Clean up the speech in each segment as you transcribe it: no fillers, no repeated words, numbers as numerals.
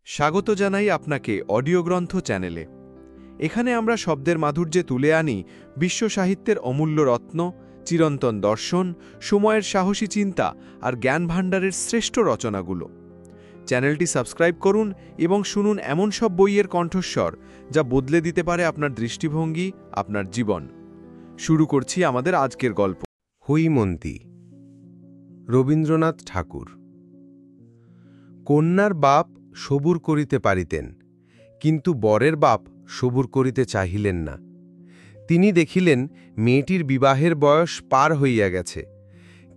স্বাগত জানাই আপনাকে অডিও গ্রন্থ চ্যানেলে। এখানে আমরা শব্দের মাধুর্যে তুলে আনি বিশ্ব সাহিত্যের অমূল্য রত্ন, চিরন্তন দর্শন, সময়ের সাহসী চিন্তা আর জ্ঞান ভাণ্ডারের শ্রেষ্ঠ রচনাগুলো। চ্যানেলটি সাবস্ক্রাইব করুন এবং শুনুন এমন সব বইয়ের কণ্ঠস্বর যা বদলে দিতে পারে আপনার দৃষ্টিভঙ্গি, আপনার জীবন। শুরু করছি আমাদের আজকের গল্প। হৈমন্তী, রবীন্দ্রনাথ ঠাকুর। কন্যার বাপ সবুর করিতে পারিতেন, কিন্তু বরের বাপ সবুর করিতে চাহিলেন না। তিনি দেখিলেন মেয়েটির বিবাহের বয়স পার হইয়া গেছে,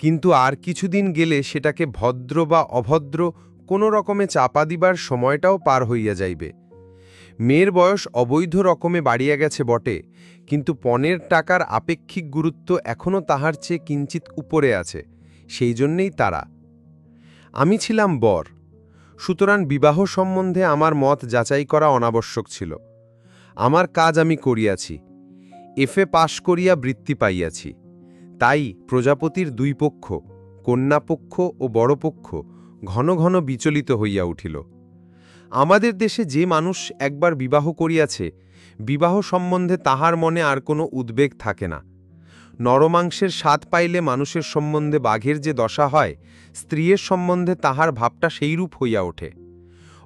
কিন্তু আর কিছুদিন গেলে সেটাকে ভদ্র বা অভদ্র কোনো রকমে চাপা দিবার সময়টাও পার হইয়া যাইবে। মেয়ের বয়স অবৈধ রকমে বাড়িয়া গেছে বটে, কিন্তু পণের টাকার আপেক্ষিক গুরুত্ব এখনও তাহার চেয়ে কিঞ্চিত উপরে আছে। সেই জন্যেই তারা। আমি ছিলাম বর, সুতরাং বিবাহ সম্বন্ধে আমার মত যাচাই করা অনাবশ্যক ছিল। আমার কাজ আমি করিয়াছি, এফএ পাশ করিয়া বৃত্তি পাইয়াছি। তাই প্রজাপতির দুই পক্ষ, কন্যাপক্ষ ও বড়পক্ষ, ঘন ঘন বিচলিত হইয়া উঠিল। আমাদের দেশে যে মানুষ একবার বিবাহ করিয়াছে, বিবাহ সম্বন্ধে তাহার মনে আর কোনো উদ্বেগ থাকে না। নরমাংসের স্বাদ পাইলে মানুষের সম্বন্ধে বাঘের যে দশা হয়, স্ত্রীর সম্বন্ধে তাহার ভাবটা সেইরূপ হইয়া ওঠে।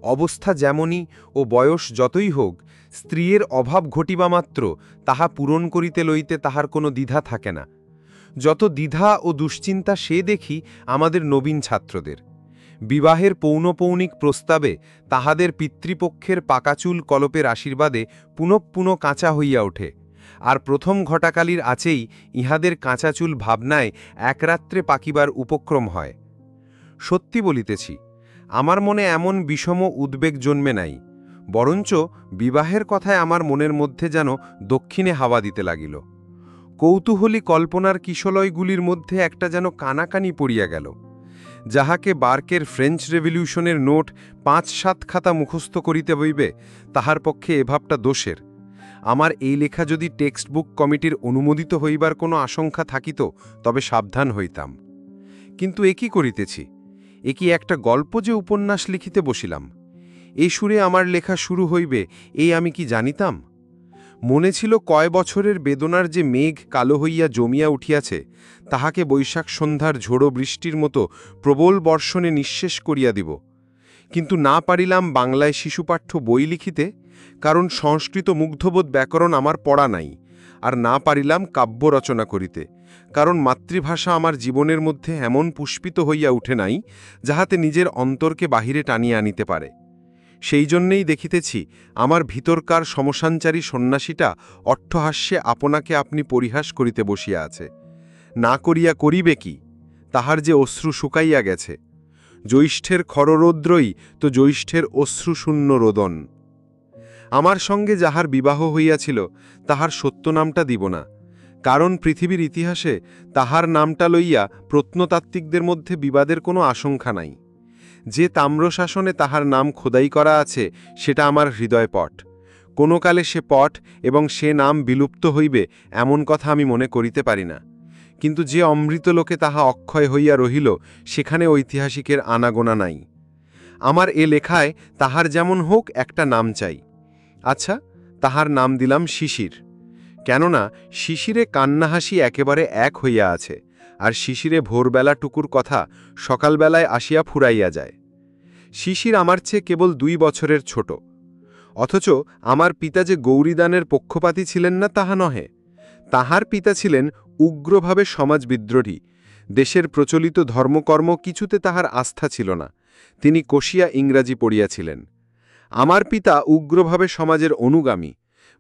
অবস্থা যেমনই ও বয়স যতই হোক, স্ত্রীর অভাব ঘটিবামাত্র তাহা পূরণ করিতে লইতে তাহার কোনো দ্বিধা থাকে না। যত দ্বিধা ও দুশ্চিন্তা সে দেখি আমাদের নবীন ছাত্রদের। বিবাহের পৌনপৌনিক প্রস্তাবে তাহাদের পিতৃপক্ষের পাকাচুল কলপের আশীর্বাদে পুনঃ কাঁচা হইয়া ওঠে, আর প্রথম ঘটাকালির আছেই ইহাদের কাঁচাচুল ভাবনায় এক রাত্রে পাকিবার উপক্রম হয়। সত্যি বলিতেছি, আমার মনে এমন বিষম উদ্বেগ জন্মে নাই, বরঞ্চ বিবাহের কথায় আমার মনের মধ্যে যেন দক্ষিণে হাওয়া দিতে লাগিল। কৌতূহলী কল্পনার কিশলয়গুলির মধ্যে একটা যেন কানাকানি পড়িয়া গেল। যাহাকে বার্কের ফ্রেঞ্চ রেভলিউশনের নোট ৫-৭ খাতা মুখস্থ করিতে হইবে, তাহার পক্ষে এ ভাবটা দোষের। আমার এই লেখা যদি টেক্সট বুক কমিটির অনুমোদিত হইবার কোনো আশঙ্কা থাকিত, তবে সাবধান হইতাম। কিন্তু এ কি করিতেছি? এ কি একটা গল্প যে উপন্যাস লিখিতে বসিলাম? এই সুরে আমার লেখা শুরু হইবে, এই আমি কি জানিতাম? মনে ছিল কয় বছরের বেদনার যে মেঘ কালো হইয়া জমিয়া উঠিয়াছে, তাহাকে বৈশাখ সন্ধ্যার ঝোড়ো বৃষ্টির মতো প্রবল বর্ষণে নিঃশেষ করিয়া দিব। কিন্তু না পারিলাম বাংলায় শিশুপাঠ্য বই লিখিতে, কারণ সংস্কৃত মুগ্ধবোধ ব্যাকরণ আমার পড়া নাই। আর না পারিলাম কাব্য রচনা করিতে, কারণ মাতৃভাষা আমার জীবনের মধ্যে এমন পুষ্পিত হইয়া উঠে নাই, যাহাতে নিজের অন্তরকে বাহিরে টানিয়া আনিতে পারে। সেই জন্যেই দেখিতেছি আমার ভিতরকার সমসাঞ্চারী সন্ন্যাসীটা অট্টহাস্যে আপনাকে আপনি পরিহাস করিতে বসিয়া আছে। না করিয়া করিবে কি? তাহার যে অশ্রু শুকাইয়া গেছে। জ্যৈষ্ঠের খররৌদ্রই তো জ্যৈষ্ঠের অশ্রুশূন্য রোদন। আমার সঙ্গে যাহার বিবাহ হইয়াছিল, তাহার সত্য নামটা দিব না, কারণ পৃথিবীর ইতিহাসে তাহার নামটা লইয়া প্রত্নতাত্ত্বিকদের মধ্যে বিবাদের কোনো আশঙ্কা নাই। যে তাম্রশাসনে তাহার নাম খোদাই করা আছে, সেটা আমার হৃদয়পট। কোনো কালে সে পট এবং সে নাম বিলুপ্ত হইবে, এমন কথা আমি মনে করিতে পারি না। কিন্তু যে অমৃত লোকে তাহা অক্ষয় হইয়া রহিল, সেখানে ঐতিহাসিকের আনাগোনা নাই। আমার এ লেখায় তাহার যেমন হোক একটা নাম চাই। আচ্ছা, তাহার নাম দিলাম শিশির। কেননা শিশিরে কান্নাহাসি একেবারে এক হইয়া আছে, আর শিশিরে ভোরবেলাটুকুর কথা সকালবেলায় আসিয়া ফুরাইয়া যায়। শিশির আমার চেয়ে কেবল 2 বছরের ছোট, অথচ আমার পিতা যে গৌরীদানের পক্ষপাতী ছিলেন না তাহা নহে। তাহার পিতা ছিলেন উগ্রভাবে সমাজবিদ্রোহী। দেশের প্রচলিত ধর্মকর্ম কিছুতে তাহার আস্থা ছিল না। তিনি কষিয়া ইংরাজি পড়িয়াছিলেন। আমার পিতা উগ্রভাবে সমাজের অনুগামী।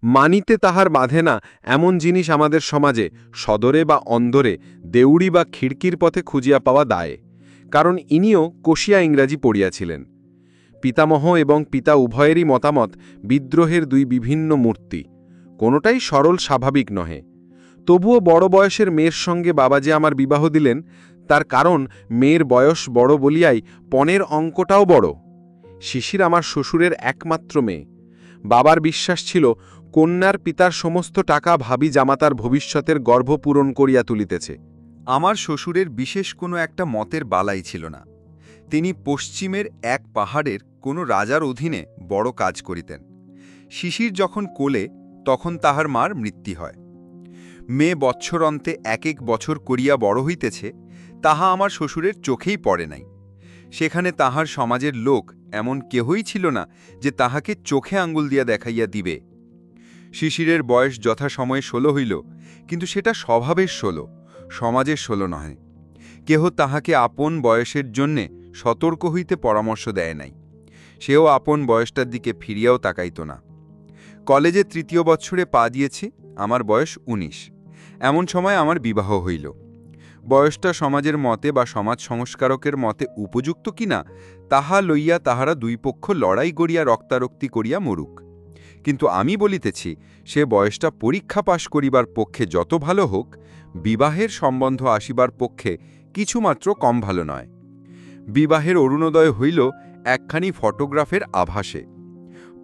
মানিতে তাহার বাধে না এমন জিনিস আমাদের সমাজে সদরে বা অন্দরে, দেউড়ি বা খিড়কির পথে খুঁজিয়া পাওয়া দায়, কারণ ইনিও কষিয়া ইংরাজি পড়িয়াছিলেন। পিতামহ এবং পিতা উভয়েরই মতামত বিদ্রোহের 2 বিভিন্ন মূর্তি, কোনোটাই সরল স্বাভাবিক নহে। তবুও বড় বয়সের মেয়ের সঙ্গে বাবা যে আমার বিবাহ দিলেন, তার কারণ মেয়ের বয়স বড় বলিয়াই পণের অঙ্কটাও বড়। শিশির আমার শ্বশুরের একমাত্র মেয়ে। বাবার বিশ্বাস ছিল কন্যার পিতার সমস্ত টাকা ভাবি জামাতার ভবিষ্যতের গর্ভ পূরণ করিয়া তুলিতেছে। আমার শ্বশুরের বিশেষ কোনো একটা মতের বালাই ছিল না। তিনি পশ্চিমের এক পাহাড়ের কোনো রাজার অধীনে বড় কাজ করিতেন। শিশির যখন কোলে, তখন তাহার মার মৃত্যু হয়। মেয়ে বৎসরন্তে এক এক বছর করিয়া বড় হইতেছে, তাহা আমার শ্বশুরের চোখেই পড়ে নাই। সেখানে তাহার সমাজের লোক এমন কেহই ছিল না যে তাহাকে চোখে আঙ্গুল দিয়া দেখাইয়া দিবে। শিশিরের বয়স যথাসময়ে 16 হইল, কিন্তু সেটা স্বভাবের 16, সমাজের 16 নহে। কেহ তাহাকে আপন বয়সের জন্যে সতর্ক হইতে পরামর্শ দেয় নাই। সেও আপন বয়সটার দিকে ফিরিয়াও তাকাইত না। কলেজে 3য় বৎসরে পা দিয়েছি, আমার বয়স 19। এমন সময় আমার বিবাহ হইল। বয়সটা সমাজের মতে বা সমাজ সংস্কারকের মতে উপযুক্ত কিনা তাহা লইয়া তাহারা দুই পক্ষ লড়াই করিয়া রক্তারক্তি করিয়া মরুক। কিন্তু আমি বলিতেছি, সে বয়সটা পরীক্ষা পাশ করিবার পক্ষে যত ভালো হোক, বিবাহের সম্বন্ধ আসিবার পক্ষে কিছুমাত্র কম ভালো নয়। বিবাহের অরুণোদয় হইল একখানি ফটোগ্রাফের আভাসে।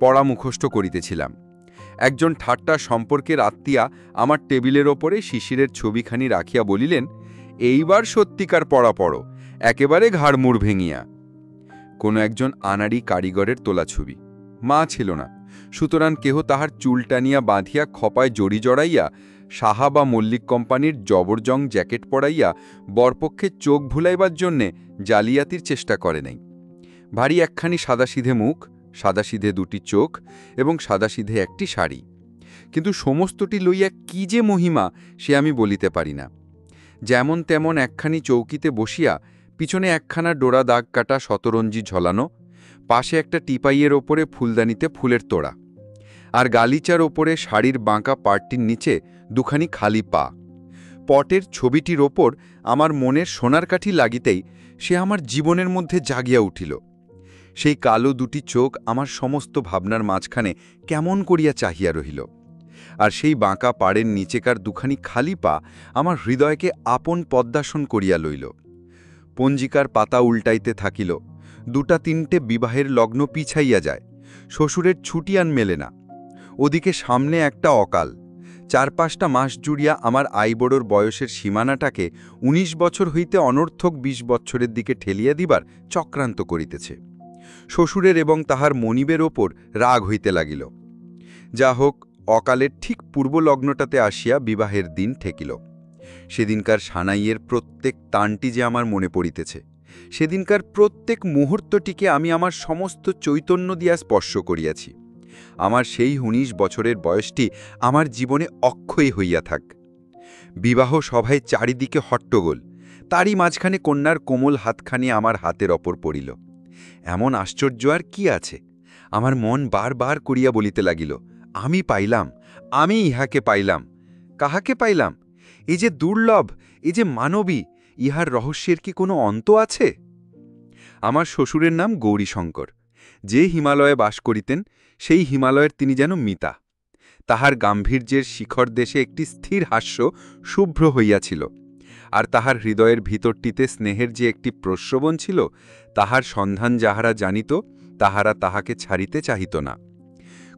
পড়া মুখস্থ করিতেছিলাম। একজন ঠাট্টা সম্পর্কের আত্মীয়া আমার টেবিলের ওপরে শিশিরের ছবিখানি রাখিয়া বলিলেন, এইবার সত্যিকার পড়া পড়ো, একেবারে ঘাড়মুড় ভেঙিয়া। কোনো একজন আনাড়ি কারিগরের তোলা ছবি। মা ছিল না, সুতরাং কেহ তাহার চুল টানিয়া বাঁধিয়া খপায় জড়ি জড়াইয়া, সাহা বা মল্লিক কোম্পানির জবরজং জ্যাকেট পরাইয়া বরপক্ষে চোখ ভুলাইবার জন্যে জালিয়াতির চেষ্টা করে নাই। ভারী একখানি সাদাসিধে মুখ, সাদাসিধে দুটি চোখ এবং সাদাসিধে একটি শাড়ি। কিন্তু সমস্তটি লইয়া কি যে মহিমা, সে আমি বলিতে পারি না। যেমন তেমন একখানি চৌকিতে বসিয়া, পিছনে একখানা ডোরা দাগ কাটা শতরঞ্জি ঝলানো, পাশে একটা টিপাইয়ের ওপরে ফুলদানিতে ফুলের তোড়া, আর গালিচার ওপরে শাড়ির বাঁকা পাড়টির নিচে দুখানি খালি পা। পটের ছবিটির ওপর আমার মনের সোনার কাঠি লাগিতেই সে আমার জীবনের মধ্যে জাগিয়া উঠিল। সেই কালো দুটি চোখ আমার সমস্ত ভাবনার মাঝখানে কেমন করিয়া চাহিয়া রহিল, আর সেই বাঁকা পাড়ের নিচেকার দুখানি খালি পা আমার হৃদয়কে আপন পদ্মাসন করিয়া লইল। পঞ্জিকার পাতা উল্টাইতে থাকিল। 2-3টে বিবাহের লগ্ন পিছাইয়া যায়। শ্বশুরের ছুটিয়ান মেলে না। ওদিকে সামনে একটা অকাল। 4-5টা মাস জুড়িয়া আমার আইবড়োর বয়সের সীমানাটাকে 19 বছর হইতে অনর্থক 20 বৎসরের দিকে ঠেলিয়া দিবার চক্রান্ত করিতেছে। শ্বশুরের এবং তাহার মনিবের ওপর রাগ হইতে লাগিল। যা হোক, অকালের ঠিক পূর্ব লগ্নটাতে আসিয়া বিবাহের দিন ঠেকিল। সেদিনকার সানাইয়ের প্রত্যেক তানটি যে আমার মনে পড়িতেছে। সেদিনকার প্রত্যেক মুহূর্তটিকে আমি আমার সমস্ত চৈতন্য দিয়া স্পর্শ করিয়াছি। আমার সেই 19 বছরের বয়সটি আমার জীবনে অক্ষয় হইয়া থাক। বিবাহ সভায় চারিদিকে হট্টগোল, তারই মাঝখানে কন্যার কোমল হাতখানি আমার হাতের ওপর পড়িল। এমন আশ্চর্য আর কি আছে? আমার মন বারবার করিয়া বলিতে লাগিল, আমি পাইলাম, আমি ইহাকে পাইলাম। কাহাকে পাইলাম? এই যে দুর্লভ, এই যে মানবী, ইহার রহস্যের কি কোনো অন্ত আছে? আমার শ্বশুরের নাম গৌরীশঙ্কর। যে হিমালয়ে বাস করিতেন, সেই হিমালয়ের তিনি যেন মিতা। তাহার গাম্ভীর্যের শিখর দেশে একটি স্থির হাস্য শুভ্র হইয়াছিল, আর তাহার হৃদয়ের ভিতরটিতে স্নেহের যে একটি প্রস্রবণ ছিল, তাহার সন্ধান যাহারা জানিত, তাহারা তাহাকে ছাড়িতে চাহিত না।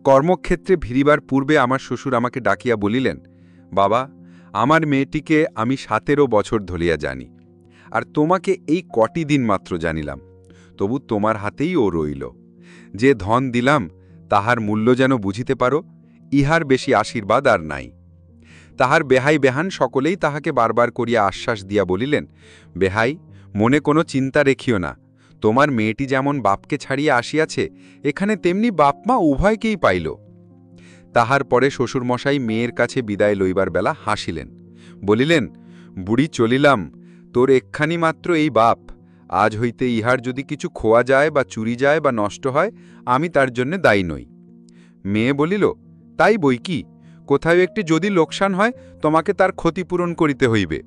কর্মক্ষেত্রে ভিড়িবার পূর্বে আমার শ্বশুর আমাকে ডাকিয়া বলিলেন, বাবা, আমার মেয়েটিকে আমি 17 বছর ধরিয়া জানি, আর তোমাকে এই কটি দিন মাত্র জানিলাম, তবু তোমার হাতেই ও রইল। যে ধন দিলাম, তাহার মূল্য যেন বুঝিতে পারো, ইহার বেশি আশীর্বাদ আর নাই। তাহার বেহাই বেহান সকলেই তাহাকে বারবার করিয়া আশ্বাস দিয়া বলিলেন, বেহাই, মনে কোনো চিন্তা রেখিও না, তোমার মেয়েটি যেমন বাপকে ছাড়িয়া আসিয়াছে, এখানে তেমনি বাপমা উভয়কেই পাইল। তাহার পরে শ্বশুরমশাই মেয়ের কাছে বিদায় লইবার বেলা হাসিলেন, বলিলেন, বুড়ি চলিলাম, তোর একখানি মাত্র এই বাপ, আজ হইতে ইহার যদি কিছু খোয়া যায় বা চুরি যায় বা নষ্ট হয়, আমি তার জন্যে দায়ী নই। মেয়ে বলিল, তাই বই কি, কোথাও একটি যদি লোকসান হয়, তোমাকে তার ক্ষতিপূরণ করিতে হইবে।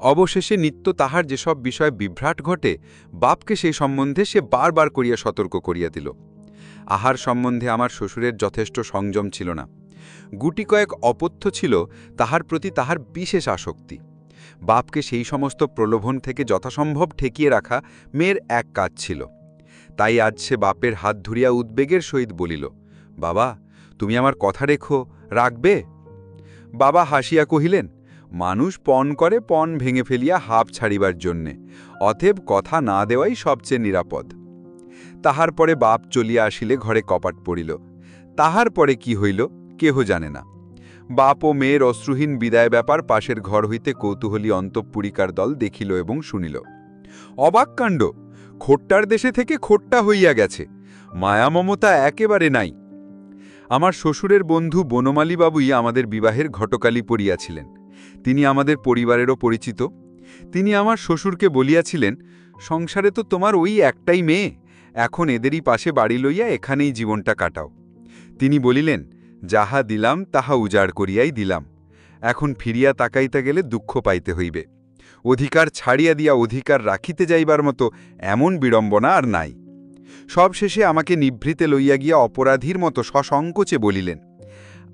অবশেষে নিত্য তাহার যেসব বিষয়ে বিভ্রাট ঘটে, বাপকে সেই সম্বন্ধে সে বারবার করিয়া সতর্ক করিয়া দিল। আহার সম্বন্ধে আমার শ্বশুরের যথেষ্ট সংযম ছিল না। গুটি কয়েক অপথ্য ছিল, তাহার প্রতি তাহার বিশেষ আসক্তি। বাপকে সেই সমস্ত প্রলোভন থেকে যথাসম্ভব ঠেকিয়ে রাখা মেয়ের এক কাজ ছিল। তাই আজ সে বাপের হাত ধরিয়া উদ্বেগের সহিত বলিল, বাবা, তুমি আমার কথা রেখো, রাখবে? বাবা হাসিয়া কহিলেন, মানুষ পণ করে পণ ভেঙে ফেলিয়া হাঁপ ছাড়িবার জন্যে, অতএব কথা না দেওয়াই সবচেয়ে নিরাপদ। তাহার পরে বাপ চলিয়া আসিলে ঘরে কপাট পড়িল। তাহার পরে কি হইল কেহ জানে না। বাপ ও মেয়ের অশ্রুহীন বিদায় ব্যাপার পাশের ঘর হইতে কৌতূহলী অন্তঃপুরিকার দল দেখিল এবং শুনিল। অবাক কাণ্ড! খোট্টার দেশে থেকে খোট্টা হইয়া গেছে, মায়া মমতা একেবারে নাই। আমার শ্বশুরের বন্ধু বনমালীবাবুই আমাদের বিবাহের ঘটকালি পড়িয়াছিলেন। তিনি আমাদের পরিবারেরও পরিচিত। তিনি আমার শ্বশুরকে বলিয়াছিলেন, সংসারে তো তোমার ওই একটাই মেয়ে, এখন এদেরই পাশে বাড়ি লইয়া এখানেই জীবনটা কাটাও। তিনি বলিলেন, যাহা দিলাম তাহা উজাড় করিয়াই দিলাম, এখন ফিরিয়া তাকাইতে গেলে দুঃখ পাইতে হইবে। অধিকার ছাড়িয়া দিয়া অধিকার রাখিতে যাইবার মতো এমন বিড়ম্বনা আর নাই। সবশেষে আমাকে নিভৃতে লইয়া গিয়া অপরাধীর মতো সসংকোচে বলিলেন,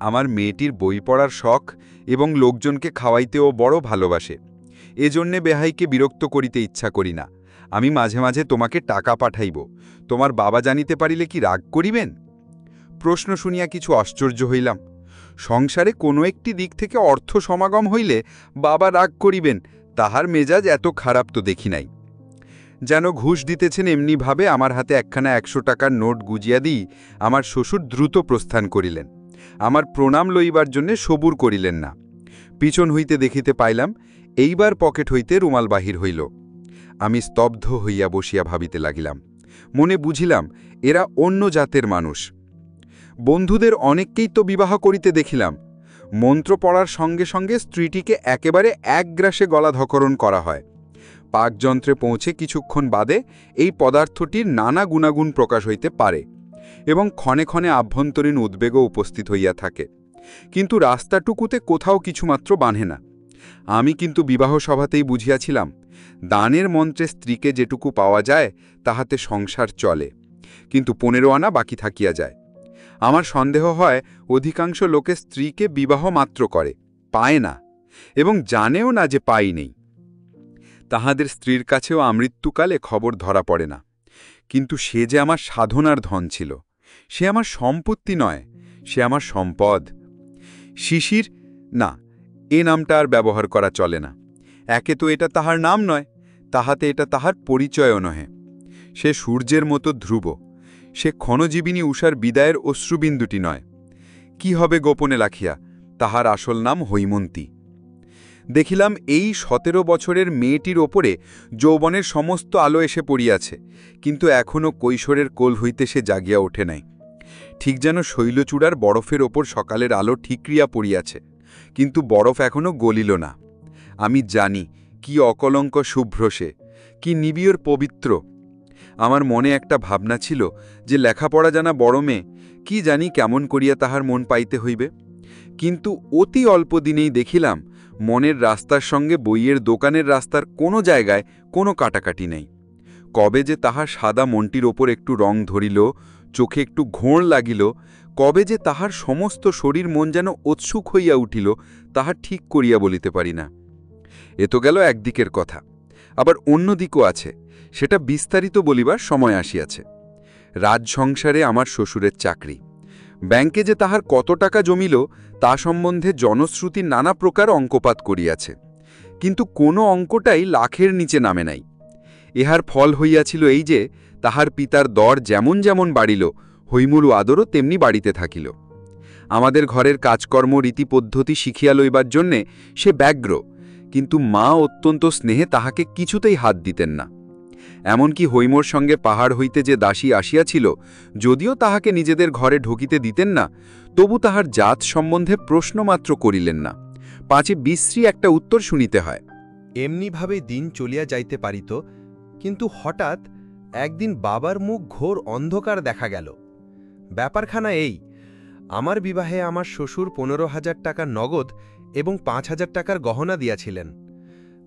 আমার মেয়েটির বই পড়ার শখ এবং লোকজনকে খাওয়াইতেও বড় ভালোবাসে, এজন্যে বেহাইকে বিরক্ত করিতে ইচ্ছা করি না। আমি মাঝে মাঝে তোমাকে টাকা পাঠাইব, তোমার বাবা জানিতে পারিলে কি রাগ করিবেন? প্রশ্ন শুনিয়া কিছু আশ্চর্য হইলাম। সংসারে কোনো একটি দিক থেকে অর্থ সমাগম হইলে বাবা রাগ করিবেন, তাহার মেজাজ এত খারাপ তো দেখি নাই। যেন ঘুষ দিতেছেন এমনিভাবে আমার হাতে একখানা 100 টাকার নোট গুজিয়া দিই আমার শ্বশুর দ্রুত প্রস্থান করিলেন। আমার প্রণাম লইবার জন্যে সবুর করিলেন না। পিছন হইতে দেখিতে পাইলাম এইবার পকেট হইতে রুমাল বাহির হইল। আমি স্তব্ধ হইয়া বসিয়া ভাবিতে লাগিলাম। মনে বুঝিলাম এরা অন্য জাতের মানুষ। বন্ধুদের অনেককেই তো বিবাহ করিতে দেখিলাম, মন্ত্র পড়ার সঙ্গে সঙ্গে স্ত্রীটিকে একেবারে একগ্রাসে গলাধকরণ করা হয়। পাকযন্ত্রে পৌঁছে কিছুক্ষণ বাদে এই পদার্থটির নানা গুণাগুণ প্রকাশ হইতে পারে এবং ক্ষণে ক্ষণে আভ্যন্তরীণ উদ্বেগও উপস্থিত হইয়া থাকে, কিন্তু রাস্তাটুকুতে কোথাও কিছুমাত্র বাঁধে না। আমি কিন্তু বিবাহ সভাতেই বুঝিয়াছিলাম, দানের মন্ত্রে স্ত্রীকে যেটুকু পাওয়া যায় তাহাতে সংসার চলে, কিন্তু 15 আনা বাকি থাকিয়া যায়। আমার সন্দেহ হয় অধিকাংশ লোকে স্ত্রীকে বিবাহ মাত্র করে, পায় না এবং জানেও না যে পাই নেই। তাহাদের স্ত্রীর কাছেও আমৃত্যুকালে খবর ধরা পড়ে না। কিন্তু সে যে আমার সাধনার ধন ছিল, সে আমার সম্পত্তি নয়, সে আমার সম্পদ। শিশির, না, এ নামটা আর ব্যবহার করা চলে না। একে তো এটা তাহার নাম নয়, তাহাতে এটা তাহার পরিচয়ও নহে। সে সূর্যের মতো ধ্রুব, সে ক্ষণজীবিনী উষার বিদায়ের অশ্রুবিন্দুটি নয়। কি হবে গোপনে রাখিয়া, তাহার আসল নাম হৈমন্তী। দেখিলাম এই 17 বছরের মেয়েটির ওপরে যৌবনের সমস্ত আলো এসে পড়িয়াছে, কিন্তু এখনও কৈশোরের কোল হইতে সে জাগিয়া ওঠে নাই। ঠিক যেন শৈলচূড়ার বরফের ওপর সকালের আলো ঠিকরিয়া পড়িয়াছে, কিন্তু বরফ এখনও গলিল না। আমি জানি কি অকলঙ্ক শুভ্র সে, কি নিবিড় পবিত্র। আমার মনে একটা ভাবনা ছিল যে লেখাপড়া জানা বড় মেয়ে, কি জানি কেমন করিয়া তাহার মন পাইতে হইবে। কিন্তু অতি অল্প দিনেই দেখিলাম মনের রাস্তার সঙ্গে বইয়ের দোকানের রাস্তার কোনো জায়গায় কোনো কাটাকাটি নেই। কবে যে তাহার সাদা মনটির ওপর একটু রং ধরিল, চোখে একটু ঘোঁড় লাগিল, কবে যে তাহার সমস্ত শরীর মন যেন উৎসুক হইয়া উঠিল, তাহা ঠিক করিয়া বলিতে পারি না। এ তো গেল একদিকের কথা, আবার অন্য দিকও আছে, সেটা বিস্তারিত বলিবার সময় আসিয়াছে। রাজসংসারে আমার শ্বশুরের চাকরি, ব্যাংকে যে তাহার কত টাকা জমিল তা সম্বন্ধে জনশ্রুতি নানা প্রকার অঙ্কপাত করিয়াছে, কিন্তু কোনো অঙ্কটাই লাখের নিচে নামে নাই। ইহার ফল হইয়াছিল এই যে তাহার পিতার দর যেমন যেমন বাড়িল, হৈমুরু আদরও তেমনি বাড়িতে থাকিল। আমাদের ঘরের কাজকর্ম রীতিপদ্ধতি শিখিয়া লইবার জন্যে সে ব্যগ্র, কিন্তু মা অত্যন্ত স্নেহে তাহাকে কিছুতেই হাত দিতেন না। এমনকি হৈমোর সঙ্গে পাহাড় হইতে যে দাসী আসিয়াছিল, যদিও তাহাকে নিজেদের ঘরে ঢুকিতে দিতেন না, তবু তাহার জাত সম্বন্ধে প্রশ্নমাত্র করিলেন না, পাছে বিশ্রী একটা উত্তর শুনিতে হয়। এমনিভাবে দিন চলিয়া যাইতে পারিত, কিন্তু হঠাৎ একদিন বাবার মুখ ঘোর অন্ধকার দেখা গেল। ব্যাপারখানা এই, আমার বিবাহে আমার শ্বশুর 15,000 টাকা নগদ এবং 5,000 টাকার গহনা দিয়াছিলেন।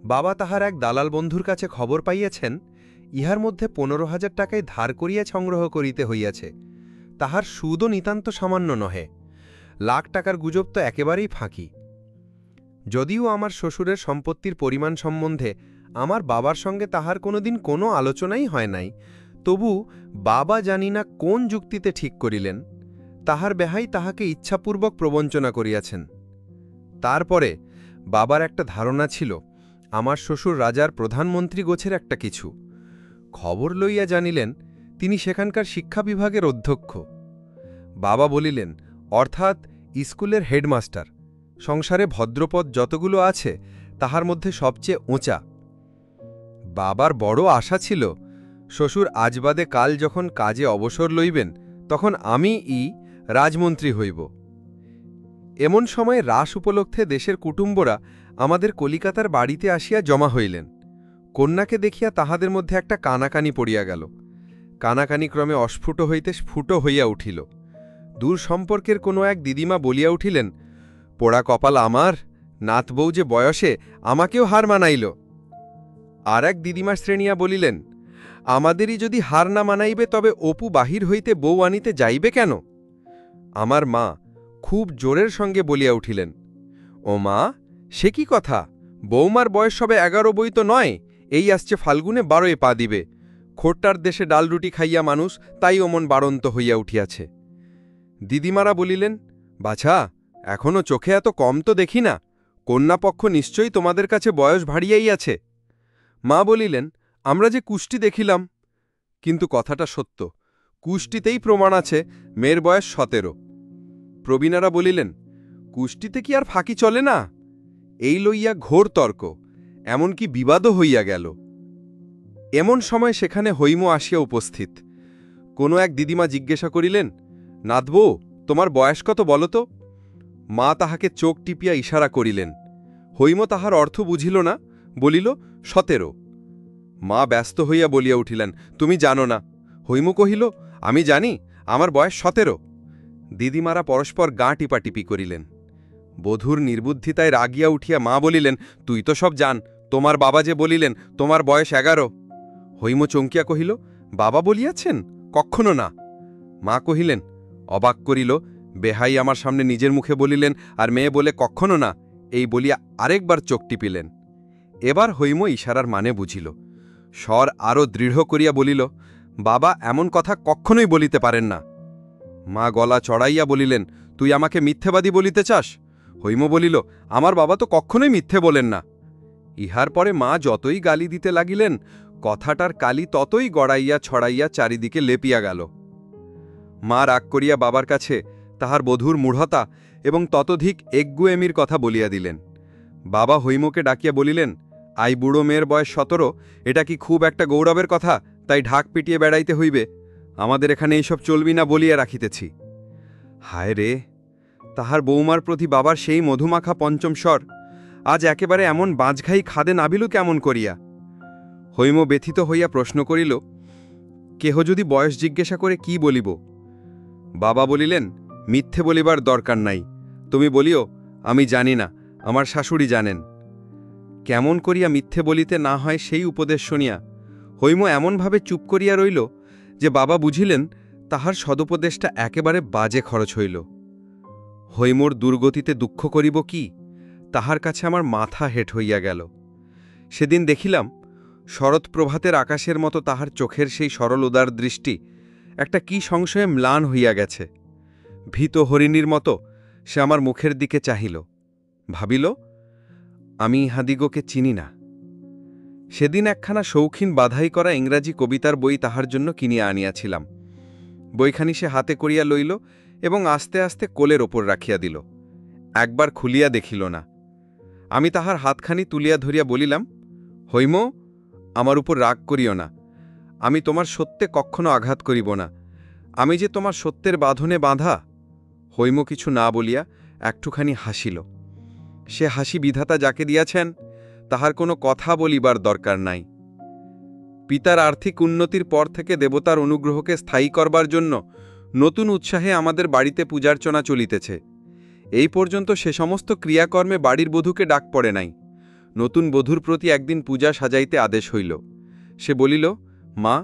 বাবা তাহার এক দালাল বন্ধুর কাছে খবর পাইয়াছেন, ইহার মধ্যে 15,000 টাকায় ধার করিয়া সংগ্রহ করিতে হইয়াছে, তাহার সুদও নিতান্ত সামান্য নহে। লাখ টাকার গুজব তো একেবারেই ফাঁকি। যদিও আমার শ্বশুরের সম্পত্তির পরিমাণ সম্বন্ধে আমার বাবার সঙ্গে তাহার কোনোদিন কোনো আলোচনাই হয় নাই, তবু বাবা জানি না কোন যুক্তিতে ঠিক করিলেন, তাহার বেহাই তাহাকে ইচ্ছাপূর্বক প্রবঞ্চনা করিয়াছেন। তারপরে বাবার একটা ধারণা ছিল আমার শ্বশুর রাজার প্রধানমন্ত্রী গোছের একটা কিছু। খবর লইয়া জানিলেন তিনি সেখানকার শিক্ষা বিভাগের অধ্যক্ষ। বাবা বলিলেন, অর্থাৎ স্কুলের হেডমাস্টার। সংসারে ভদ্রপদ যতগুলো আছে তাহার মধ্যে সবচেয়ে ওঁচা। বাবার বড় আশা ছিল, শ্বশুর আজ বাদে কাল যখন কাজে অবসর লইবেন তখন আমি রাজমন্ত্রী হইব। এমন সময়ে রাস উপলক্ষে দেশের কুটুম্বরা আমাদের কলিকাতার বাড়িতে আসিয়া জমা হইলেন। কন্যাকে দেখিয়া তাহাদের মধ্যে একটা কানাকানি পড়িয়া গেল। কানাকানি ক্রমে অস্ফুট হইতে স্ফুট হইয়া উঠিল। দূর সম্পর্কের কোনো এক দিদিমা বলিয়া উঠিলেন, পোড়া কপাল আমার, নাতবউ যে বয়সে আমাকেও হার মানাইল। আর এক দিদিমা শ্রেণিয়া বলিলেন, আমাদেরই যদি হার না মানাইবে তবে অপু বাহির হইতে বউ আনিতে যাইবে কেন? আমার মা খুব জোরের সঙ্গে বলিয়া উঠিলেন, ও মা, সে কি কথা? বৌমার বয়স সবে 11 বই তো নয়, এই আসছে ফাল্গুনে 12 পা দিবে। খোট্টার দেশে ডাল রুটি খাইয়া মানুষ, তাই অমন বাড়ন্ত হইয়া উঠিয়াছে। দিদিমারা বলিলেন, বাছা, এখনও চোখে এত কম তো দেখি না, কন্যাপক্ষ নিশ্চয়ই তোমাদের কাছে বয়স ভারিয়াই আছে। মা বলিলেন, আমরা যে কুষ্টি দেখিলাম। কিন্তু কথাটা সত্য, কুষ্টিতেই প্রমাণ আছে মেয়ের বয়স 17। প্রবীণারা বলিলেন, কুষ্টিতে কি আর ফাঁকি চলে না? এই লইয়া ঘোর তর্ক, এমনকি বিবাদও হইয়া গেল। এমন সময় সেখানে হৈম আসিয়া উপস্থিত। কোনো এক দিদিমা জিজ্ঞাসা করিলেন, নাতবউ, তোমার বয়স কত বলো তো? মা তাহাকে চোখ টিপিয়া ইশারা করিলেন। হৈম তাহার অর্থ বুঝিল না, বলিল, 17। মা ব্যস্ত হইয়া বলিয়া উঠিলেন, তুমি জানো না। হৈম কহিল, আমি জানি, আমার বয়স 17। দিদিমারা পরস্পর গা টিপাটিপি করিলেন। বধূর নির্বুদ্ধিতায় রাগিয়া উঠিয়া মা বলিলেন, তুই তো সব জান, তোমার বাবা যে বলিলেন তোমার বয়স 11। হৈম চমকিয়া কহিল, বাবা বলিয়াছেন? কক্ষণো না। মা কহিলেন, অবাক করিল, বেহাই আমার সামনে নিজের মুখে বলিলেন, আর মেয়ে বলে কক্ষণো না, এই বলিয়া আরেকবার চোখ টিপিলেন। এবার হৈম ইশারার মানে বুঝিল। স্বর আরও দৃঢ় করিয়া বলিল, বাবা এমন কথা কক্ষণই বলিতে পারেন না। মা গলা চড়াইয়া বলিলেন, তুই আমাকে মিথ্যেবাদী বলিতে চাস? হৈম বলিল, আমার বাবা তো কক্ষণই মিথ্যে বলেন না। ইহার পরে মা যতই গালি দিতে লাগিলেন, কথাটার কালি ততই গড়াইয়া ছড়াইয়া চারিদিকে লেপিয়া গেল। মা রাগ করিয়া বাবার কাছে তাহার বধূর মূঢ়তা এবং ততোধিক এগ্গুয়েমির কথা বলিয়া দিলেন। বাবা হৈমকে ডাকিয়া বলিলেন, আই বুড়ো মেয়ের বয়স 17, এটা কি খুব একটা গৌরবের কথা, তাই ঢাক পিটিয়ে বেড়াইতে হইবে? আমাদের এখানে এইসব চলবি না বলিয়া রাখিতেছি। হায় রে, তাহার বৌমার প্রতি বাবার সেই মধুমাখা পঞ্চম স্বর আজ একেবারে এমন বাঁচঘাই খাদে নাবিল কেমন করিয়া? হৈম ব্যথিত হইয়া প্রশ্ন করিল, কেহ যদি বয়স জিজ্ঞাসা করে কি বলিব? বাবা বলিলেন, মিথ্যে বলিবার দরকার নাই, তুমি বলিও, আমি জানি না, আমার শাশুড়ি জানেন। কেমন করিয়া মিথ্যে বলিতে না হয় সেই উপদেশ শুনিয়া হৈম এমনভাবে চুপ করিয়া রইল যে বাবা বুঝিলেন তাহার সদুপদেশটা একেবারে বাজে খরচ হইল। হৈমর দুর্গতিতে দুঃখ করিব কি, তাহার কাছে আমার মাথা হেঁট হইয়া গেল। সেদিন দেখিলাম শরৎ প্রভাতের আকাশের মতো তাহার চোখের সেই সরল উদার দৃষ্টি একটা কি সংশয়ে ম্লান হইয়া গেছে। ভীত হরিণীর মতো সে আমার মুখের দিকে চাহিল। ভাবিল, আমি ইহাদিগকে চিনি না। সেদিন একখানা শৌখিন বাধাই করা ইংরাজি কবিতার বই তাহার জন্য কিনিয়া আনিয়াছিলাম। বইখানি সে হাতে করিয়া লইল এবং আস্তে আস্তে কোলের ওপর রাখিয়া দিল। একবার খুলিয়া দেখিল না। আমি তাহার হাতখানি তুলিয়া ধরিয়া বলিলাম, হৈম, আমার উপর রাগ করিও না, আমি তোমার সত্যে কখনো আঘাত করিব না, আমি যে তোমার সত্যের বাঁধনে বাঁধা। হৈম কিছু না বলিয়া একটুখানি হাসিল। সে হাসি বিধাতা যাকে দিয়াছেন তাহার কোনো কথা বলিবার দরকার নাই। পিতার আর্থিক উন্নতির পর থেকে দেবতার অনুগ্রহকে স্থায়ী করবার জন্য নতুন উৎসাহে আমাদের বাড়িতে পূজার্চনা চলিতেছে। এই পর্যন্ত সে সমস্ত ক্রিয়াকর্মে বাড়ির বধূকে ডাক পড়ে নাই। নতুন বধূর প্রতি একদিন পূজা সাজাইতে আদেশ হইল। সে বলিল, মা,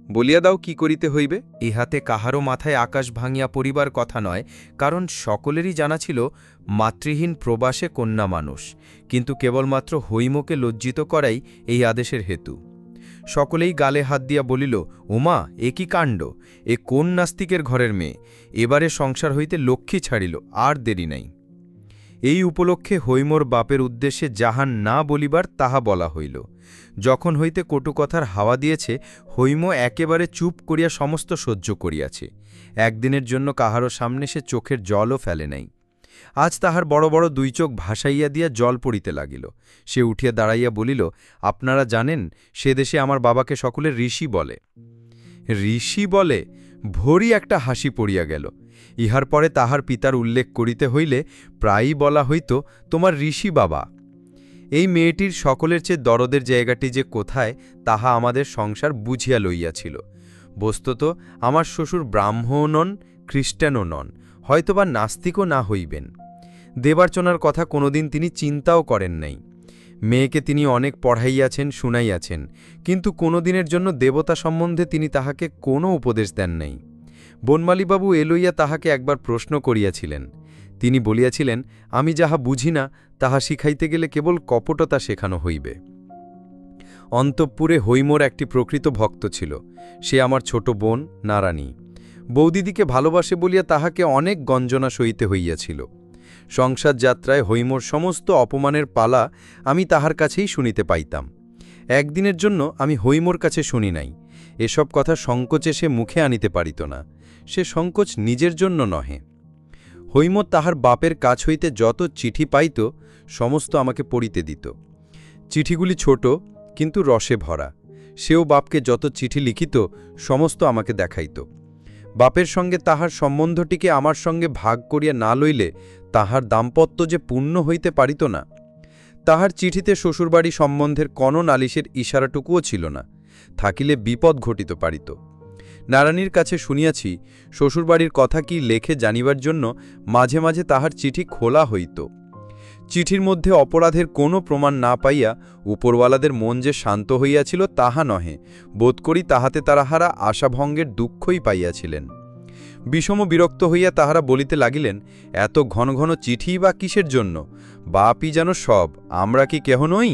বলিয়া দাও কি করিতে হইবে। ইহাতে কাহারও মাথায় আকাশ ভাঙিয়া পড়িবার কথা নয়, কারণ সকলেরই জানা ছিল মাতৃহীন প্রবাসে কন্যা মানুষ, কিন্তু কেবলমাত্র হৈমকে লজ্জিত করাই এই আদেশের হেতু। সকলেই গালে হাত দিয়া বলিল, ওমা, এ কি কাণ্ড! এ কোন নাস্তিকের ঘরের মেয়ে! এবারে সংসার হইতে লক্ষ্মী ছাড়িল, আর দেরি নাই। এই উপলক্ষে হৈমর বাপের উদ্দেশ্যে যাহা না বলিবার তাহা বলা হইল। যখন হইতে কটুকথার হাওয়া দিয়েছে, হৈম একেবারে চুপ করিয়া সমস্ত সহ্য করিয়াছে। একদিনের জন্য কাহারও সামনে সে চোখের জলও ফেলে নাই। আজ তাহার বড় বড় দুই চোখ ভাসাইয়া দিয়া জল পড়িতে লাগিল। সে উঠিয়া দাঁড়াইয়া বলিল, আপনারা জানেন, সে দেশে আমার বাবাকে সকলে ঋষি বলে। ঋষি বলে? ভরি একটা হাসি পড়িয়া গেল। ইহার পরে তাহার পিতার উল্লেখ করিতে হইলে প্রায়ই বলা হইত, তোমার ঋষি বাবা। এই মেয়েটির সকলের চেয়ে দরদের জায়গাটি যে কোথায় তাহা আমাদের সংসার বুঝিয়া লইয়াছিল। বস্তুত আমার শ্বশুর ব্রাহ্মণও নন, খ্রিস্টানও নন, হয়তোবা নাস্তিকও না হইবেন। দেবার্চনার কথা কোনোদিন তিনি চিন্তাও করেন নাই। মেয়েকে তিনি অনেক পড়াইয়াছেন, শুনাইয়াছেন, কিন্তু কোনোদিনের জন্য দেবতা সম্বন্ধে তিনি তাহাকে কোনো উপদেশ দেন নাই। বনমালীবাবু এ লইয়া তাহাকে একবার প্রশ্ন করিয়াছিলেন। তিনি বলিয়াছিলেন, আমি যাহা বুঝি না তাহা শিখাইতে গেলে কেবল কপটতা শেখানো হইবে। অন্তঃপুরে হৈমর একটি প্রকৃত ভক্ত ছিল। সে আমার ছোট বোন নারানী। বৌদিদিকে ভালোবাসে বলিয়া তাহাকে অনেক গঞ্জনা সইতে হইয়াছিল। সংসার যাত্রায় হৈমর সমস্ত অপমানের পালা আমি তাহার কাছেই শুনিতে পাইতাম। একদিনের জন্য আমি হৈমর কাছে শুনি নাই। এসব কথা সংকোচে সে মুখে আনিতে পারিত না। সে সংকোচ নিজের জন্য নহে। হৈমর তাহার বাপের কাছ হইতে যত চিঠি পাইত সমস্ত আমাকে পড়িতে দিত। চিঠিগুলি ছোট কিন্তু রসে ভরা। সেও বাপকে যত চিঠি লিখিত সমস্ত আমাকে দেখাইত। বাপের সঙ্গে তাহার সম্বন্ধটিকে আমার সঙ্গে ভাগ করিয়া না লইলে তাহার দাম্পত্য যে পূর্ণ হইতে পারিত না। তাহার চিঠিতে শ্বশুরবাড়ি সম্বন্ধের কোনো নালিশের ইশারাটুকুও ছিল না, থাকিলে বিপদ ঘটিত পারিত। নারানীর কাছে শুনিয়াছি, শ্বশুরবাড়ির কথা কি লেখে জানিবার জন্য মাঝে মাঝে তাহার চিঠি খোলা হইত। চিঠির মধ্যে অপরাধের কোনো প্রমাণ না পাইয়া উপরওয়ালাদের মন যে শান্ত হইয়াছিল তাহা নহে, বোধ করি তাহাতে তাহারা আশাভঙ্গের দুঃখই পাইয়াছিলেন। বিষম বিরক্ত হইয়া তাহারা বলিতে লাগিলেন, এত ঘন ঘন চিঠি বা কিসের জন্য? বাপই যেন সব, আমরা কি কেহ নই?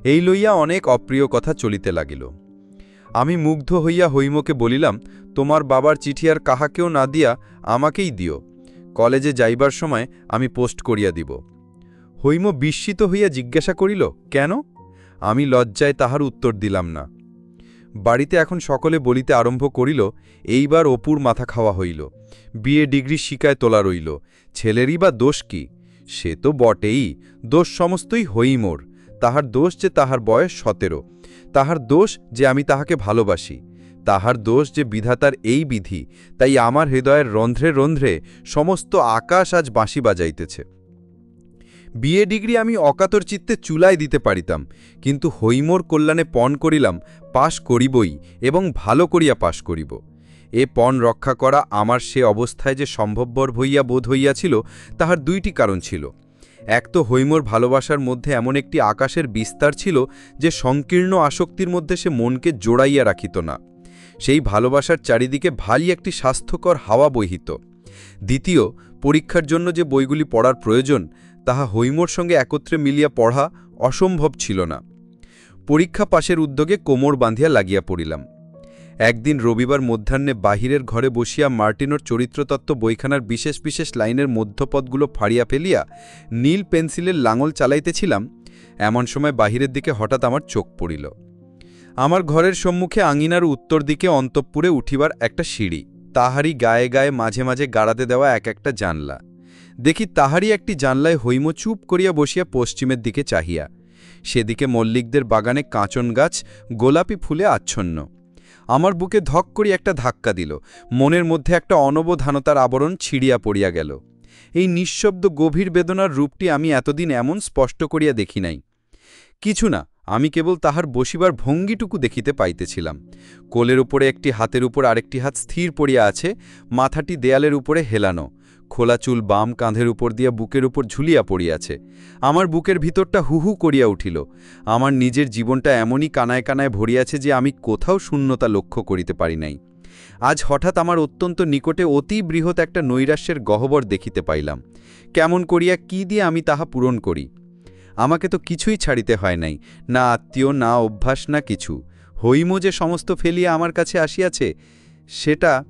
এই লইয়া অনেক অপ্রিয় কথা চলিতে লাগিল। আমি মুগ্ধ হইয়া হৈমকে বলিলাম, তোমার বাবার চিঠি আর কাহাকেও না দিয়া আমাকেই দিও। কলেজে যাইবার সময় আমি পোস্ট করিয়া দিব। হৈম বিস্মিত হইয়া জিজ্ঞাসা করিল, কেন? আমি লজ্জায় তাহার উত্তর দিলাম না। বাড়িতে এখন সকলে বলিতে আরম্ভ করিল, এইবার অপুর মাথা খাওয়া হইল, বিএ ডিগ্রি শিকায় তোলা রইল, ছেলেরই বা দোষ কি? সে তো বটেই, দোষ সমস্তই হৈমর। তাহার দোষ যে তাহার বয়স 17, তাহার দোষ যে আমি তাহাকে ভালোবাসি, তাহার দোষ যে বিধাতার এই বিধি, তাই আমার হৃদয়ের রন্ধ্রে রন্ধ্রে সমস্ত আকাশ আজ বাঁশি বাজাইতেছে। বিএ ডিগ্রি আমি অকাতর চিত্তে চুলায় দিতে পারিতাম, কিন্তু হৈমর কল্যাণে পণ করিলাম, পাশ করিবই এবং ভালো করিয়া পাশ করিব। এ পণ রক্ষা করা আমার সে অবস্থায় যে সম্ভবপর হইয়া বোধ হইয়াছিল তাহার দুইটি কারণ ছিল। এক তো হৈমর ভালোবাসার মধ্যে এমন একটি আকাশের বিস্তার ছিল যে সংকীর্ণ আসক্তির মধ্যে সে মনকে জোড়াইয়া রাখিত না। সেই ভালোবাসার চারিদিকে ভারী একটি স্বাস্থ্যকর হাওয়া বহিত। দ্বিতীয়, পরীক্ষার জন্য যে বইগুলি পড়ার প্রয়োজন তাহা হৈমর সঙ্গে একত্রে মিলিয়া পড়া অসম্ভব ছিল না। পরীক্ষা পাশের উদ্যোগে কোমর বাঁধিয়া লাগিয়া পড়িলাম। একদিন রবিবার মধ্যাহ্নে বাহিরের ঘরে বসিয়া মার্টিনোর চরিত্রতত্ত্ব বইখানার বিশেষ বিশেষ লাইনের মধ্যপদগুলো ফাড়িয়া ফেলিয়া নীল পেন্সিলের লাঙল চালাইতেছিলাম। এমন সময় বাহিরের দিকে হঠাৎ আমার চোখ পড়িল। আমার ঘরের সম্মুখে আঙিনার উত্তর দিকে অন্তঃপুরে উঠিবার একটা সিঁড়ি, তাহারই গায়ে গায়ে মাঝে মাঝে গাড়াতে দেওয়া এক একটা জানলা। দেখি তাহারই একটি জানলায় হৈম চুপ করিয়া বসিয়া পশ্চিমের দিকে চাহিয়া। সেদিকে মল্লিকদের বাগানে কাঁচন গাছ গোলাপি ফুলে আচ্ছন্ন। আমার বুকে ধক করি একটা ধাক্কা দিল, মনের মধ্যে একটা অনবধানতার আবরণ ছিড়িয়া পড়িয়া গেল। এই নিঃশব্দ গভীর বেদনার রূপটি আমি এতদিন এমন স্পষ্ট করিয়া দেখি নাই। কিছু না, আমি কেবল তাহার বসিবার ভঙ্গিটুকু দেখিতে পাইতেছিলাম। কোলের উপরে একটি হাতের উপর আরেকটি হাত স্থির পড়িয়া আছে, মাথাটি দেয়ালের উপরে হেলানো, খোলা চুল বাম কাঁধের উপর দিয়া বুকের উপর ঝুলিয়া পড়িয়াছে। আমার বুকের ভিতরটা হুহু করিয়া উঠিল। আমার নিজের জীবনটা এমনই কানায় কানায় ভরিয়াছে যে আমি কোথাও শূন্যতা লক্ষ্য করিতে পারি নাই। আজ হঠাৎ আমার অত্যন্ত নিকটে অতি বৃহৎ একটা নৈরাশ্যের গহ্বর দেখিতে পাইলাম। কেমন করিয়া কি দিয়ে আমি তাহা পূরণ করি? আমাকে তো কিছুই ছাড়িতে হয় নাই, না আত্মীয়, না অভ্যাস, না কিছু। হৈম যে সমস্ত ফেলিয়া আমার কাছে আসিয়াছে, সেটা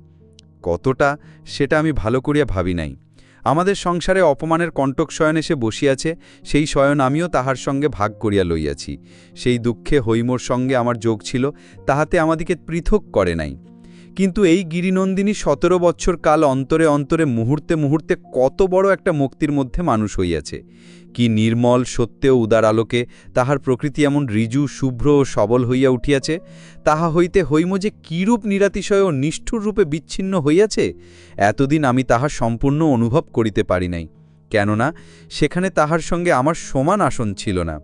কতটা, সেটা আমি ভালো করিয়া ভাবি নাই। আমাদের সংসারে অপমানের কণ্টক শয়ন এসে বসিয়াছে, সেই শয়ন আমিও তাহার সঙ্গে ভাগ করিয়া লইয়াছি। সেই দুঃখে হৈমর সঙ্গে আমার যোগ ছিল, তাহাতে আমাদিকে পৃথক করে নাই। কিন্তু এই গিরিনন্দিনী 17 বৎসর কাল অন্তরে অন্তরে মুহূর্তে মুহূর্তে কত বড় একটা মুক্তির মধ্যে মানুষ হইয়াছে। কি নির্মল সত্য ও উদার আলোকে তাহার প্রকৃতি এমন ঋজু শুভ্র ও সবল হইয়া উঠিয়াছে। তাহা হইতে হৈম যে কিরূপ নিরাতিশয় ও নিষ্ঠুর রূপে বিচ্ছিন্ন হইয়াছে, এতদিন আমি তাহা সম্পূর্ণ অনুভব করিতে পারি নাই, কেননা সেখানে তাহার সঙ্গে আমার সমান আসন ছিল না।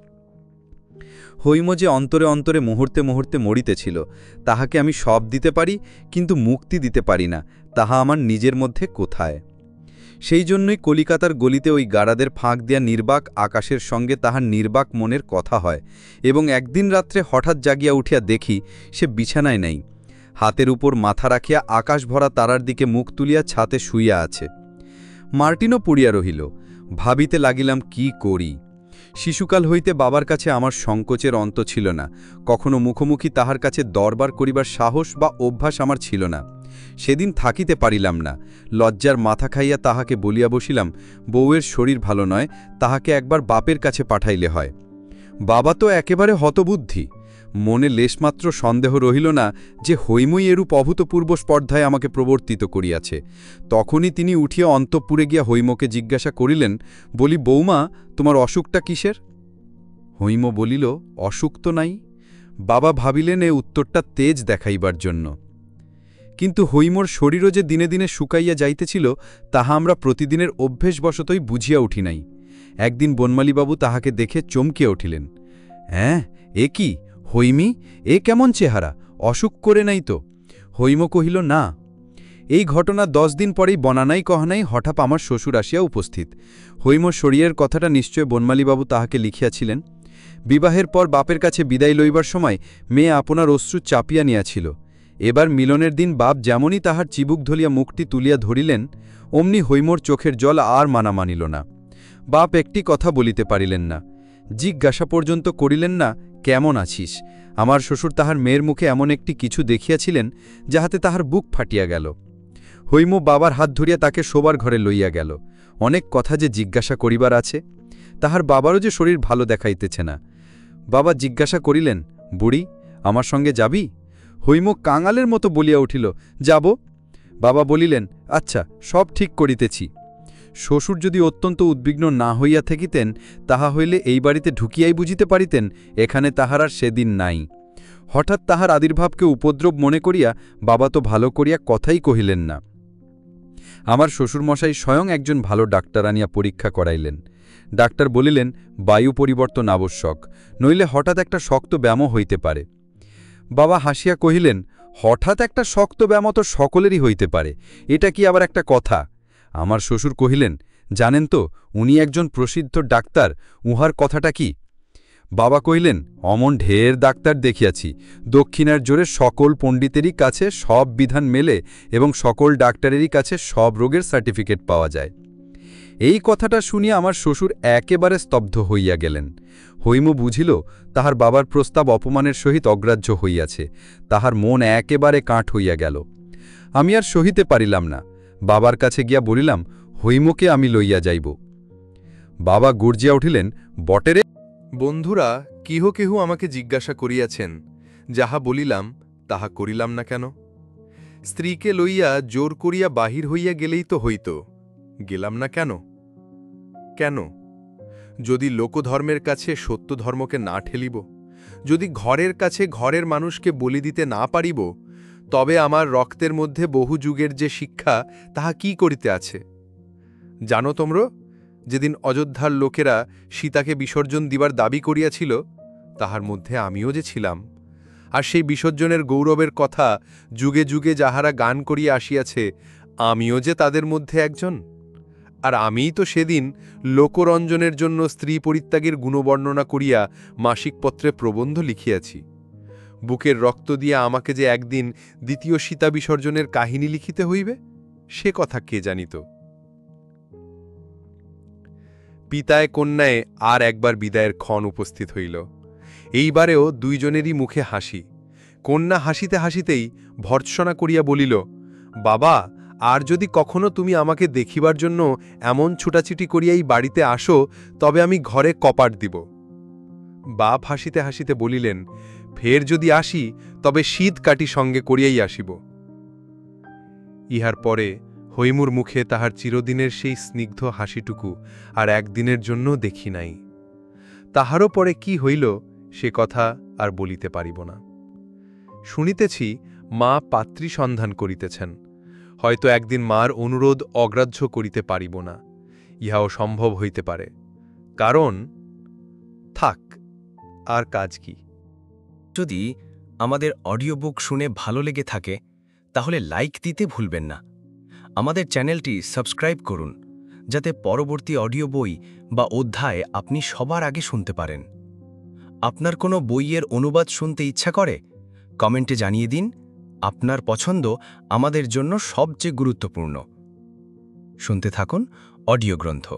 হৈম যে অন্তরে অন্তরে মুহূর্তে মুহূর্তে মরিতেছিল, তাহাকে আমি সব দিতে পারি, কিন্তু মুক্তি দিতে পারি না, তাহা আমার নিজের মধ্যে কোথায়। সেই জন্যই কলিকাতার গলিতে ওই গাড়াদের ফাঁক দেয়া নির্বাক আকাশের সঙ্গে তাহার নির্বাক মনের কথা হয়, এবং একদিন রাত্রে হঠাৎ জাগিয়া উঠিয়া দেখি সে বিছানায় নাই, হাতের উপর মাথা রাখিয়া আকাশ ভরা তারার দিকে মুখ তুলিয়া ছাতে শুইয়া আছে। মার্টিনও পড়িয়া রহিল। ভাবিতে লাগিলাম কি করি। শিশুকাল হইতে বাবার কাছে আমার সংকোচের অন্ত ছিল না, কখনো মুখোমুখি তাহার কাছে দরবার করিবার সাহস বা অভ্যাস আমার ছিল না। সেদিন থাকিতে পারিলাম না, লজ্জার মাথা খাইয়া তাহাকে বলিয়া বসিলাম, বউয়ের শরীর ভালো নয়, তাহাকে একবার বাপের কাছে পাঠাইলে হয়। বাবা তো একেবারে হতবুদ্ধি। মনে লেশমাত্র সন্দেহ রহিল না যে হৈমই এরূপ অভূতপূর্ব স্পর্ধায় আমাকে প্রবর্তিত করিয়াছে। তখনই তিনি উঠিয়া অন্তঃপুরে গিয়া হৈমকে জিজ্ঞাসা করিলেন, বলি বৌমা, তোমার অসুখটা কিসের? হৈম বলিল, অসুখ তো নাই। বাবা ভাবিলেন এ উত্তরটা তেজ দেখাইবার জন্য। কিন্তু হৈমর শরীরও যে দিনে দিনে শুকাইয়া যাইতেছিল, তাহা আমরা প্রতিদিনের অভ্যেসবশতই বুঝিয়া উঠি নাই। একদিন বনমালীবাবু তাহাকে দেখে চমকিয়া উঠিলেন। হ্যাঁ, এ কি হৈমি, এ কেমন চেহারা, অসুখ করে নাই তো? হৈম কহিল, না। এই ঘটনা 10 দিন পরেই বনানাই কহানাই হঠাৎ আমার শ্বশুর আসিয়া উপস্থিত। হৈমর শরীরের কথাটা নিশ্চয় বনমালীবাবু তাহাকে লিখিয়াছিলেন। বিবাহের পর বাপের কাছে বিদায় লইবার সময় মেয়ে আপনার অশ্রু চাপিয়া নিয়াছিল। এবার মিলনের দিন বাপ যেমনই তাহার চিবুক ধলিয়া মুখটি তুলিয়া ধরিলেন, অমনি হৈমর চোখের জল আর মানা মানিল না। বাপ একটি কথা বলিতে পারিলেন না, জিজ্ঞাসা পর্যন্ত করিলেন না, কেমন আছিস? আমার শ্বশুর তাহার মেয়ের মুখে এমন একটি কিছু দেখিয়াছিলেন, যাহাতে তাহার বুক ফাটিয়া গেল। হৈম বাবার হাত ধরিয়া তাকে শোবার ঘরে লইয়া গেল। অনেক কথা যে জিজ্ঞাসা করিবার আছে। তাহার বাবারও যে শরীর ভালো দেখাইতেছে না। বাবা জিজ্ঞাসা করিলেন, বুড়ি, আমার সঙ্গে যাবি? হৈম কাঙালের মতো বলিয়া উঠিল, যাব। বাবা বলিলেন, আচ্ছা, সব ঠিক করিতেছি। শ্বশুর যদি অত্যন্ত উদ্বিগ্ন না হইয়া থাকিতেন, তাহা হইলে এই বাড়িতে ঢুকিয়াই বুঝিতে পারিতেন এখানে তাহার আর সেদিন নাই। হঠাৎ তাহার আবির্ভাবকে উপদ্রব মনে করিয়া বাবা তো ভালো করিয়া কথাই কহিলেন না। আমার শ্বশুরমশাই স্বয়ং একজন ভালো ডাক্তার আনিয়া পরীক্ষা করাইলেন। ডাক্তার বলিলেন, বায়ু পরিবর্তন আবশ্যক, নইলে হঠাৎ একটা শক্ত ব্যামো হইতে পারে। বাবা হাসিয়া কহিলেন, হঠাৎ একটা শক্ত ব্যামো তো সকলেরই হইতে পারে, এটা কি আবার একটা কথা? আমার শ্বশুর কহিলেন, জানেন তো, উনি একজন প্রসিদ্ধ ডাক্তার, উহার কথাটা কি? বাবা কহিলেন, অমন ঢের ডাক্তার দেখিয়াছি, দক্ষিণার জোরে সকল পণ্ডিতেরই কাছে সব বিধান মেলে এবং সকল ডাক্তারেরই কাছে সব রোগের সার্টিফিকেট পাওয়া যায়। এই কথাটা শুনিয়া আমার শ্বশুর একেবারে স্তব্ধ হইয়া গেলেন। হৈম বুঝিল তাহার বাবার প্রস্তাব অপমানের সহিত অগ্রাহ্য হইয়াছে। তাহার মন একেবারে কাঠ হইয়া গেল। আমি আর সহিতে পারিলাম না। বাবার কাছে গিয়া বলিলাম, হৈমকে আমি লইয়া যাইব। বাবা গর্জিয়া উঠিলেন, বটেরে। বন্ধুরা কেহ কেহ আমাকে জিজ্ঞাসা করিয়াছেন, যাহা বলিলাম তাহা করিলাম না কেন? স্ত্রীকে লইয়া জোর করিয়া বাহির হইয়া গেলেই তো হইত, গেলাম না কেন? কেন? যদি লোকধর্মের কাছে সত্য ধর্মকে না ঠেলিব, যদি ঘরের কাছে ঘরের মানুষকে বলি দিতে না পারিব, তবে আমার রক্তের মধ্যে বহু যুগের যে শিক্ষা, তাহা কি করিতে আছে? জানো তোমরা, যেদিন অযোধ্যার লোকেরা সীতাকে বিসর্জন দিবার দাবি করিয়াছিল, তাহার মধ্যে আমিও যে ছিলাম। আর সেই বিসর্জনের গৌরবের কথা যুগে যুগে যাহারা গান করিয়া আসিয়াছে, আমিও যে তাদের মধ্যে একজন। আর আমিই তো সেদিন লোকরঞ্জনের জন্য স্ত্রী পরিত্যাগের গুণবর্ণনা করিয়া মাসিকপত্রে প্রবন্ধ লিখিয়াছি। বুকের রক্ত দিয়া আমাকে যে একদিন দ্বিতীয় সীতা বিসর্জনের কাহিনী লিখিতে হইবে, সে কথা কে জানিত? পিতায় কন্যায় আর একবার বিদায়ের ক্ষণ উপস্থিত হইল। এইবারেও দুইজনেরই মুখে হাসি। কন্যা হাসিতে হাসিতেই ভর্ৎসনা করিয়া বলিল, বাবা, আর যদি কখনো তুমি আমাকে দেখিবার জন্য এমন ছুটাছুটি করিয়াই বাড়িতে আসো, তবে আমি ঘরে কপাট দিব। বাপ হাসিতে হাসিতে বলিলেন, ফের যদি আসি তবে শীত কাটি সঙ্গে করিয়াই আসিব। ইহার পরে হৈমুর মুখে তাহার চিরদিনের সেই স্নিগ্ধ হাসিটুকু আর একদিনের জন্য দেখি নাই। তাহারও পরে কি হইল সে কথা আর বলিতে পারিব না। শুনিতেছি মা পাত্রী সন্ধান করিতেছেন। হয়তো একদিন মার অনুরোধ অগ্রাহ্য করিতে পারিব না, ইহাও সম্ভব হইতে পারে। কারণ থাক, আর কাজ কি। যদি আমাদের অডিও বুক শুনে ভালো লেগে থাকে তাহলে লাইক দিতে ভুলবেন না। আমাদের চ্যানেলটি সাবস্ক্রাইব করুন যাতে পরবর্তী অডিও বই বা অধ্যায় আপনি সবার আগে শুনতে পারেন। আপনার কোনো বইয়ের অনুবাদ শুনতে ইচ্ছা করে কমেন্টে জানিয়ে দিন। আপনার পছন্দ আমাদের জন্য সবচেয়ে গুরুত্বপূর্ণ। শুনতে থাকুন অডিও গ্রন্থ।